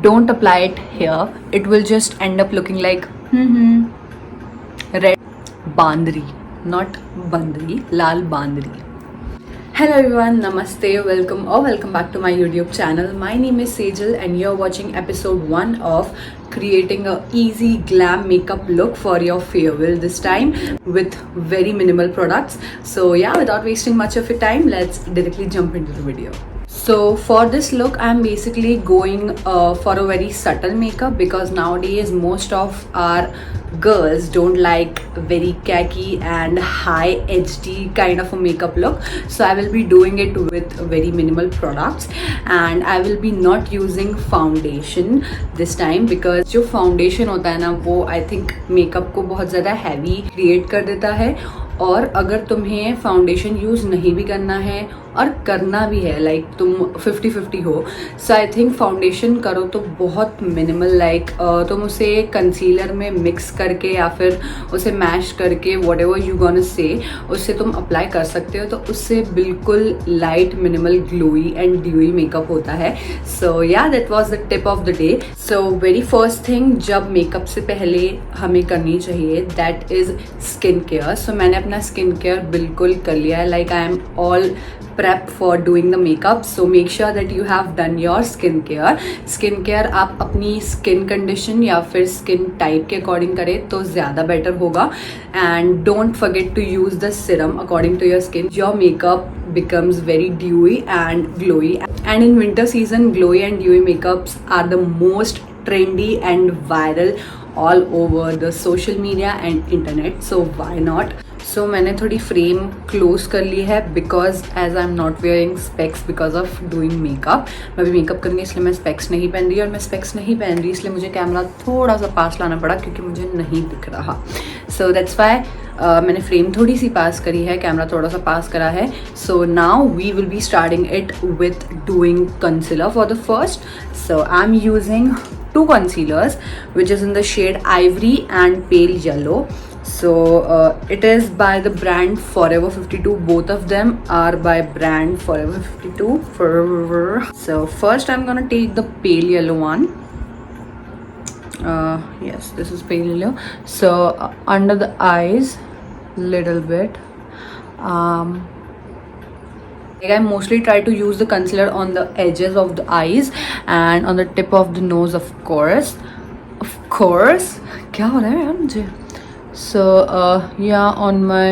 don't apply it here. It will just end up looking like red bandri, not bandri, lal bandri. Hello everyone, namaste, welcome back to my YouTube channel. My name is Sejal and you're watching episode 1 of creating a easy glam makeup look for your farewell, this time with very minimal products. So yeah, without wasting much of your time, let's directly jump into the video. So for this look, I'm basically going for a very subtle makeup because nowadays most of our girls don't like very khaki and high HD kind of a makeup look. So I will be doing it with very minimal products and I will be not using foundation this time because जो foundation होता है ना वो I think makeup को बहुत ज़्यादा heavy create कर देता है. और अगर तुम्हें फाउंडेशन यूज़ नहीं भी करना है और करना भी है, लाइक तुम 50-50 हो, सो आई थिंक फाउंडेशन करो तो बहुत मिनिमल, लाइक तुम उसे कंसीलर में मिक्स करके या फिर उसे मैश करके what ever you gonna say उससे तुम अप्लाई कर सकते हो. तो उससे बिल्कुल light minimal glowy and dewy makeup होता है. So yeah that was the tip of the day. So very first thing जब मेकअप से पहले हमें करनी चाहिए दैट इज़ स्किन केयर. सो मैंने अपना स्किन केयर बिल्कुल कर लिया है, like I am all prep for doing the makeup. So make sure that you have done your skin care. Skin care आप अपनी skin condition या फिर skin type के according करें तो ज़्यादा better होगा. And don't forget to use the serum according to your skin. Your makeup becomes very dewy and glowy. And in winter season, glowy and dewy makeups are the most trendy and viral all over the social media and internet. So why not? सो मैंने थोड़ी frame close कर ली है because as I am not wearing specs because of doing makeup. मैं भी makeup करूँगी इसलिए मैं स्पेक्स नहीं पहन रही और मैं स्पेक्स नहीं पहन रही इसलिए मुझे कैमरा थोड़ा सा पास लाना पड़ा क्योंकि मुझे नहीं दिख रहा. सो दैट्स वाई मैंने फ्रेम थोड़ी सी पास करी है, कैमरा थोड़ा सा पास करा है. So now we will be starting it with doing concealer for the first. So I am using 2 concealers which is in the shade Ivory and Pale Yellow. So it is by the brand Forever 52. Both of them are by brand Forever 52. Forever. So first I'm gonna take the pale yellow one. Yes, this is pale yellow. So under the eyes little bit. I mostly try to use the concealer on the edges of the eyes and on the tip of the nose, of course. क्या हो रहा है यार मुझे? So yeah, on my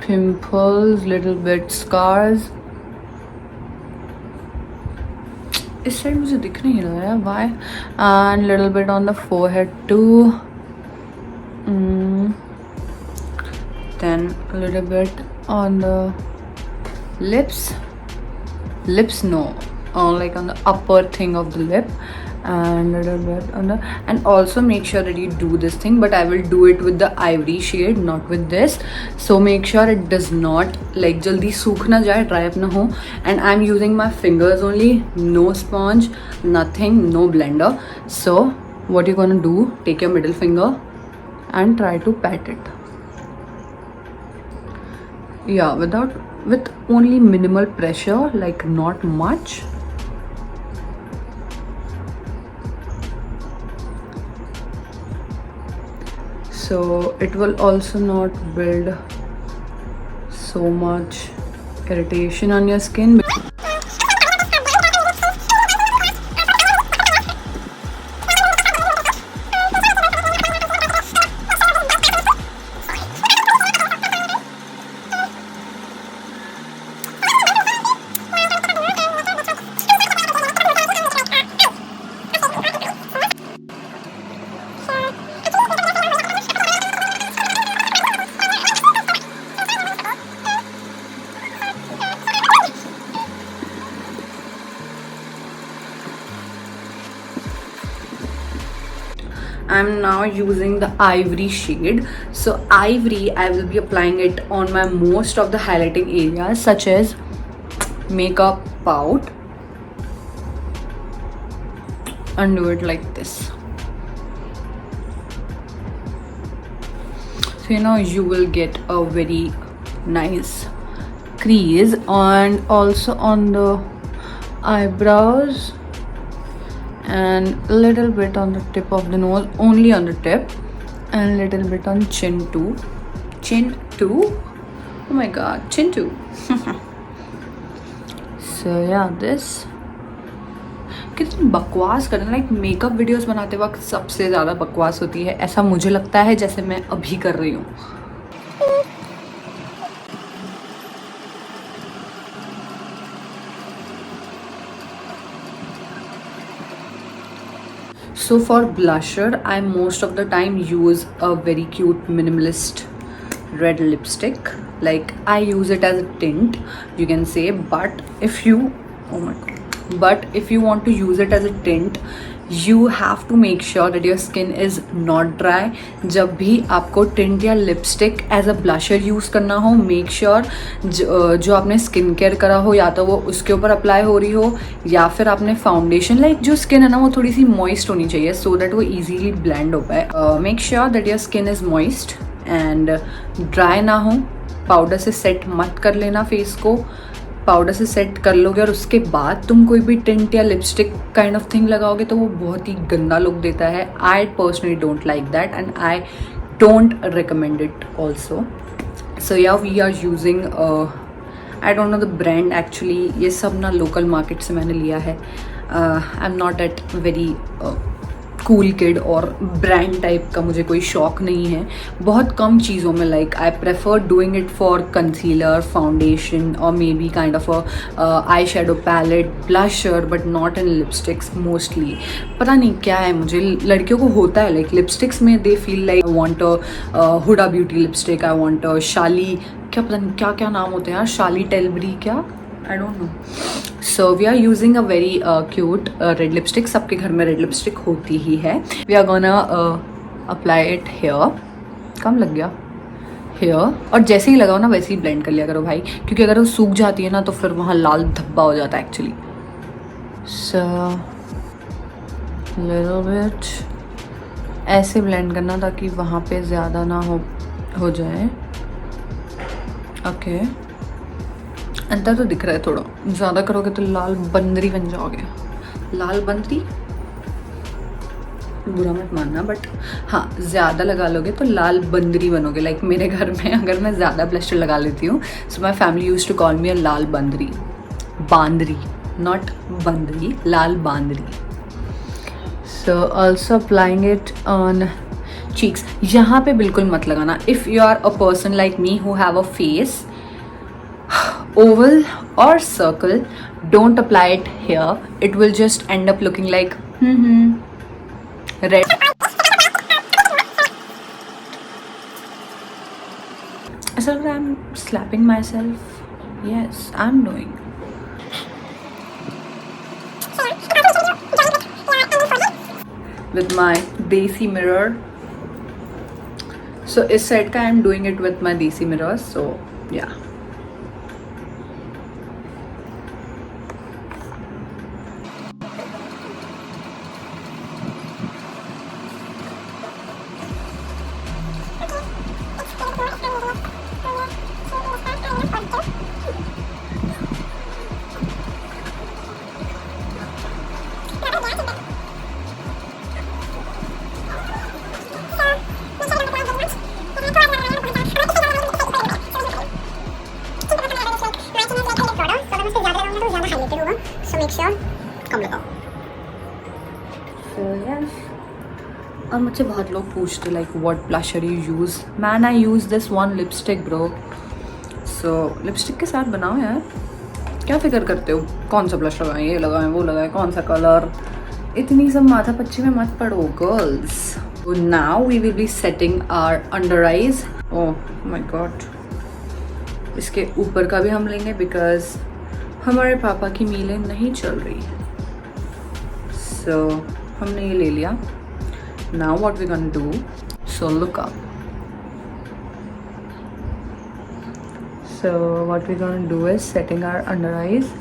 pimples, little bit scars. इस side मुझे दिख नहीं रहा है, why? And little bit on the forehead too. Then a little bit on the lips no, like on the upper thing of the lip and a little bit on the, and also make sure that you do this thing, but I will do it with the ivory shade, not with this. So make sure it does not like jaldi सूख ना जाए, dry up ना हो. And I'm using my fingers only, no sponge, nothing, no blender. So what you're gonna do, take your middle finger and try to pat it. Yeah, with only minimal pressure, like not much. So it will also not build so much irritation on your skin. I'm now using the ivory shade. So ivory, I will be applying it on my most of the highlighting areas such as makeup pout and do it like this. So you know you will get a very nice crease and also on the eyebrows and a little bit on the tip of the nose, only on the tip, and a little bit on chin too. Chin too? Oh my god, chin too. So yeah, this कितनी बकवास करना, like makeup videos बनाते वक्त सबसे ज़्यादा बकवास होती है, ऐसा मुझे लगता है, जैसे मैं अभी कर रही हूँ. So for blusher, I most of the time use a very cute minimalist red lipstick. Like I use it as a tint, you can say, but if you, oh my god, but if you want to use it as a tint, you have to make sure that your skin is not dry. जब भी आपको tint या lipstick as a blusher use करना हो, make sure जो आपने skin care करा हो, या तो वो उसके ऊपर अप्लाई हो रही हो, या फिर आपने फाउंडेशन, लाइक जो स्किन है ना वो थोड़ी सी मॉइस्ट होनी चाहिए, सो दैट वो इजीली ब्लेंड हो पाए. Make sure that your skin is moist and dry ना हो. पाउडर से सेट मत कर लेना फेस को. पाउडर से सेट कर लोगे और उसके बाद तुम कोई भी टिंट या लिपस्टिक काइंड ऑफ थिंग लगाओगे तो वो बहुत ही गंदा लुक देता है. I personally don't like that and I don't recommend it also. So yeah we are using, I don't know the brand actually, ये सब ना लोकल मार्केट से मैंने लिया है. I am not at very cool kid और brand type का मुझे कोई शौक नहीं है. बहुत कम चीज़ों में, like I prefer doing it for concealer, foundation और maybe kind of eye shadow palette, blusher, but not in lipsticks mostly. पता नहीं क्या है, मुझे लड़कियों को होता है लाइक लिपस्टिक्स में they feel like I want a Huda Beauty lipstick, I want a शाली, क्या पता नहीं क्या क्या नाम होते हैं यार, शाली टेलबरी, क्या, I don't know. So we are using a very cute red lipstick. सबके घर में red lipstick होती ही है. We are gonna apply it here. कम लग गया here. और जैसे ही लगाओ ना वैसे ही blend कर लिया करो भाई, क्योंकि अगर वो सूख जाती है ना तो फिर वहाँ लाल धब्बा हो जाता है एक्चुअली. So little bit ऐसे blend करना ताकि वहाँ पे ज़्यादा ना हो जाए. Okay. अंतर तो दिख रहा है थोड़ा, ज़्यादा करोगे तो लाल बंदरी बन जाओगे. लाल बंदरी बुरा मत मानना, बट हाँ ज़्यादा लगा लोगे तो लाल बंदरी बनोगे. लाइक मेरे घर में अगर मैं ज़्यादा ब्लशर लगा लेती हूँ, so my family use to call me a लाल बंदरी. बांदरी, नॉट बंदरी, लाल बांदरी. So also applying it on cheeks. यहाँ पे बिल्कुल मत लगाना. If you are a person like me who have a face oval or circle, don't apply it here. It will just end up looking like red. So I'm slapping myself. Yes, I'm doing. With my desi mirror. So इस side का I'm doing it with my desi mirror. So yeah. और मुझसे बहुत लोग पूछते like what blusher you use. Man I use this one lipstick bro. So lipstick के साथ बनाओ यार, क्या फिक्र करते हो कौन सा ब्लश लगाएं, ये लगाएं, वो लगाएं, कौन सा कलर. इतनी सब माथा पच्ची में मत पड़ो girls. So now we will be setting our under eyes. Oh my god. इसके ऊपर का भी हम लेंगे बिकॉज हमारे पापा की मीलें नहीं चल रही. So हमने ये ले लिया. Now what we're gonna do, so look up. So what we're gonna do is setting our under eyes.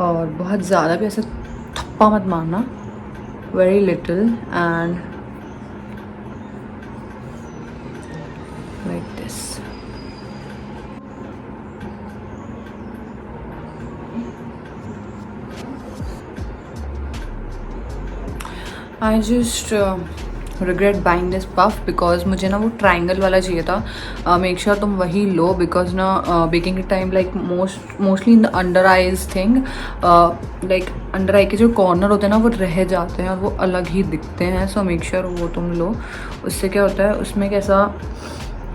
और बहुत ज़्यादा भी ऐसे थप्पा मत मारना, very little and like this. I just regret buying this puff because मुझे ना वो ट्राइंगल वाला चाहिए था. मेक श्योर तुम वही लो बिकॉज ना बेकिंग के time like mostly in the under eyes thing, like under eye के जो कॉर्नर होते हैं ना वो रह जाते हैं और वो अलग ही दिखते हैं. सो मेक श्योर वो तुम लो. उससे क्या होता है, उसमें कैसा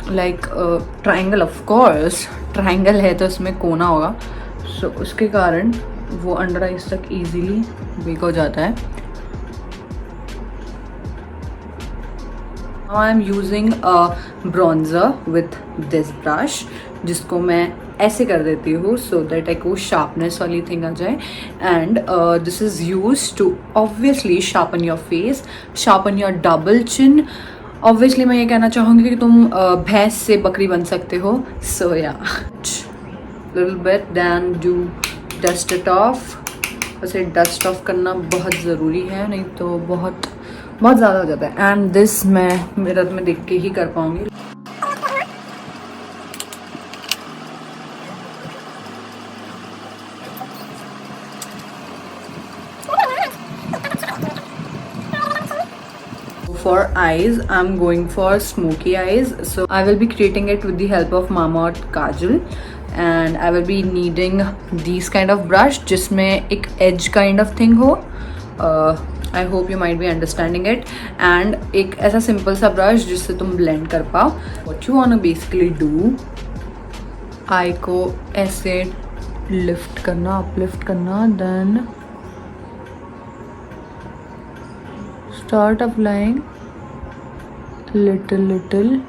like triangle, of course triangle है तो उसमें कोना होगा. सो उसके कारण वो अंडर आइज तक ईजीली बेक हो जाता है. Now I am using a bronzer with this brush, जिसको मैं ऐसे कर देती हूँ so that एक वो sharpness वाली thing आ जाए. And this is used to obviously sharpen your face, sharpen your double chin. Obviously मैं ये कहना चाहूँगी कि तुम भैंस से बकरी बन सकते हो. So yeah, little bit then do dust it off. वैसे डस्ट ऑफ करना बहुत ज़रूरी है, नहीं तो बहुत ज़्यादा हो जाता है. एंड दिस मैं मिरर में देख के ही कर पाऊंगी. For eyes, I'm going for smoky eyes. So I will be creating it with the help of Mamaearth Kajal. And I will be needing these kind of brush जिसमें एक edge kind of thing हो. I hope you might be understanding it. And एक ऐसा simple सा brush जिससे तुम blend कर पाओ. What you wanna basically do, eye को ऐसे lift करना, uplift करना, then start applying little.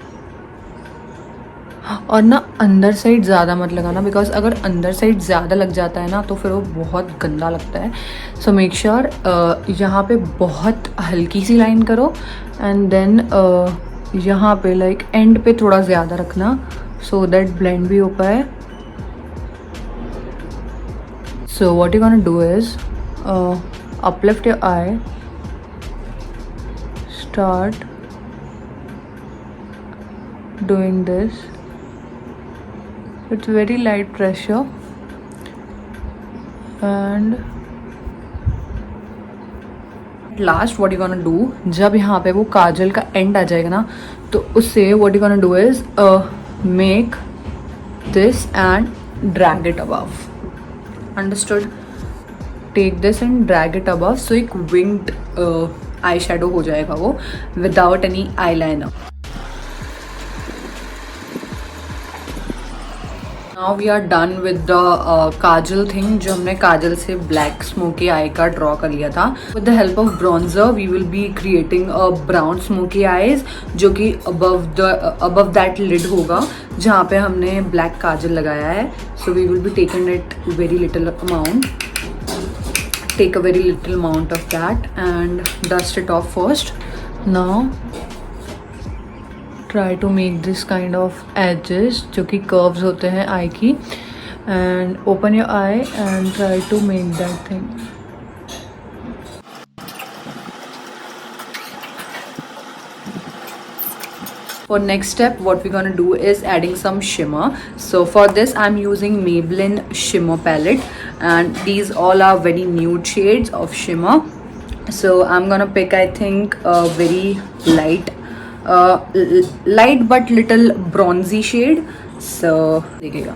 और ना अंदर साइड ज़्यादा मत लगाना बिकॉज अगर अंदर साइड ज़्यादा लग जाता है ना तो फिर वो बहुत गंदा लगता है. सो मेक श्योर यहाँ पे बहुत हल्की सी लाइन करो एंड देन यहाँ पे लाइक एंड पे थोड़ा ज़्यादा रखना सो दैट ब्लेंड भी हो पाए. So what you gonna do is uplift your eye, start doing this. It's very light pressure and last what you gonna do, जब यहाँ पे वो काजल का एंड आ जाएगा ना तो उससे what you gonna do is make this and drag it above. Understood? Take this and drag it above so एक winged eyeshadow हो जाएगा वो without any eyeliner. Now we are done with the Kajal thing जो हमने काजल से black smoky eye का draw कर लिया था. With the help of bronzer we will be creating a brown smoky eyes जो कि above that lid होगा जहाँ पे हमने black काजल लगाया है. So we will be taking it very little amount. Take a very little amount of that and dust it off first. Now try to make this kind of edges जो कि curves होते हैं eye की and open your eye and try to make that thing. For next step what we're gonna do is adding some shimmer. So for this I'm using Maybelline shimmer palette and these all are very nude shades of shimmer. So I'm gonna pick I think a very light but little bronzy shade. So देखिएगा.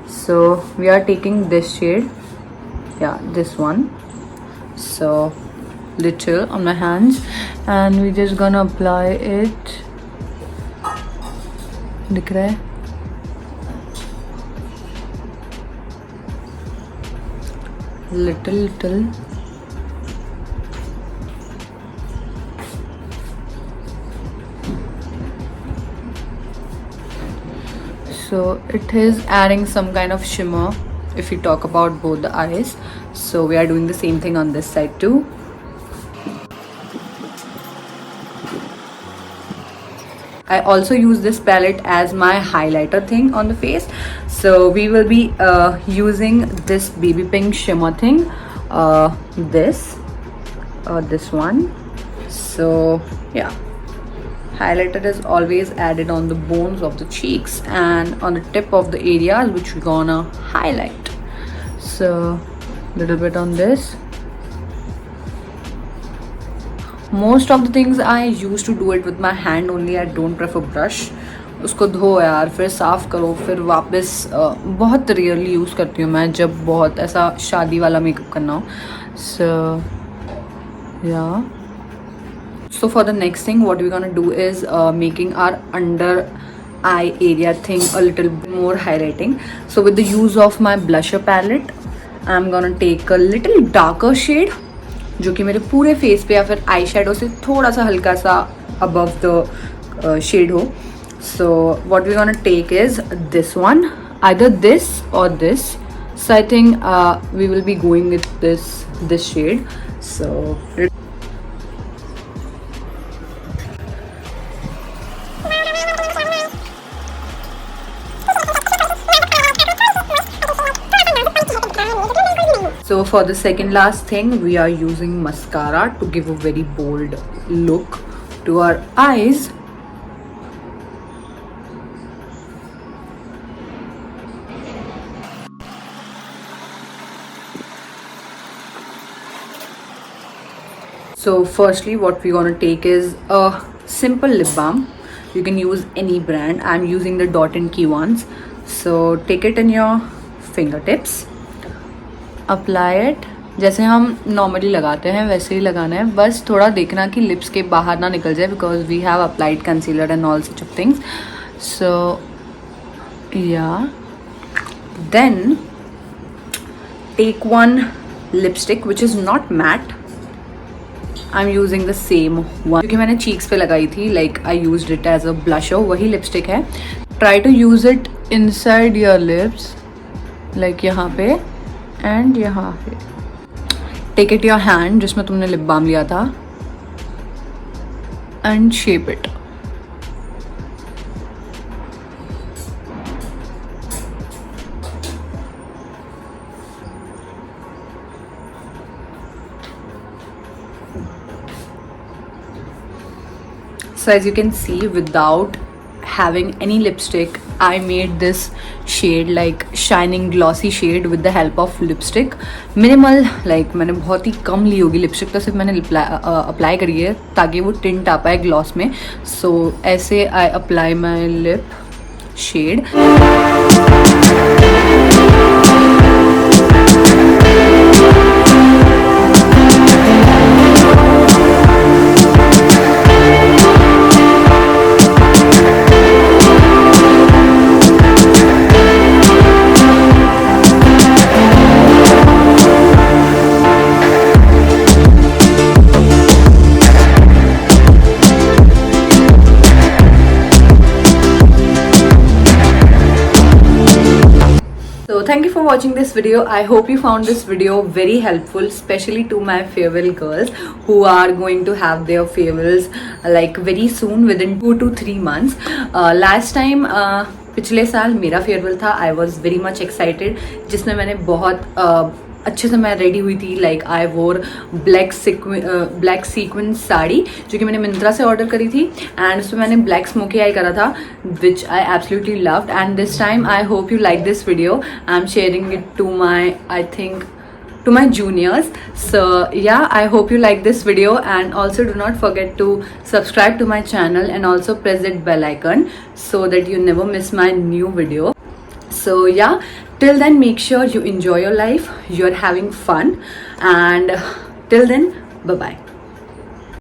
So we are taking this shade, yeah, this one. So little on my hands and we just gonna apply it. दिख रहा है? Little. So it is adding some kind of shimmer if you talk about both the eyes. So we are doing the same thing on this side too. I also use this palette as my highlighter thing on the face. So we will be using this baby pink shimmer thing, this one. So yeah, highlighter is always added on the bones of the cheeks and on the tip of the areas which we're gonna highlight. So little bit on this. Most of the things I use to do it with my hand only. I don't prefer brush. उसको धो यार, फिर साफ़ करो, फिर वापस. बहुत rarely use करती हूँ मैं जब बहुत ऐसा शादी वाला मेकअप करना हो. सो या, so for the next thing what we're gonna do is making our under eye area thing a little bit more highlighting. So with the use of my blusher palette I'm gonna take a little darker shade जो कि मेरे पूरे face पे या फिर eye shadow से थोड़ा सा हल्का सा above the shade हो. So what we're gonna take is this one, either this or this. So I think we will be going with this shade. So So for the second last thing, we are using mascara to give a very bold look to our eyes. So firstly, what we're gonna take is a simple lip balm. You can use any brand. I'm using the Dot & Key ones. So take it in your fingertips. Apply it जैसे हम normally लगाते हैं वैसे ही लगाना है. बस थोड़ा देखना कि लिप्स के बाहर ना निकल जाए because we have applied concealer and all such of things. So yeah, then take one lipstick which is not matte. I am using the same one क्योंकि मैंने चीक्स पे लगाई थी. Like I used it as a blusher. वही lipstick है. Try to use it inside your lips, like यहाँ पे and यहाँ पे. टेक इट योर हैंड जिसमें तुमने लिप बाम लिया था and shape it. So as you can see, without having any lipstick, I made this shade like shining glossy shade with the help of lipstick. Minimal, like मैंने बहुत ही कम ली होगी lipstick, तो सिर्फ मैंने अप्लाई करी है ताकि वो टिंट आ पाए ग्लॉस में. सो ऐसे I apply my lip shade. Thank you for watching this video. I hope you found this video very helpful, especially to my farewell girls who are going to have their farewells like very soon, within 2 to 3 months. Last time पिछले साल मेरा farewell था. I was very much excited, जिसमें मैंने बहुत अच्छे से मैं रेडी हुई थी. लाइक आई वोर ब्लैक सीक्वेंस साड़ी जो कि मैंने मिंत्रा से ऑर्डर करी थी एंड उसमें मैंने ब्लैक स्मोकी आई करा था which I absolutely loved. And this time I hope you like this video. I am sharing it to my, I think, to my juniors. So yeah, I hope you like this video and also do not forget to subscribe to my channel and also press that bell icon so that you never miss my new video. So yeah, till then make sure you enjoy your life, you're having fun, and till then bye bye.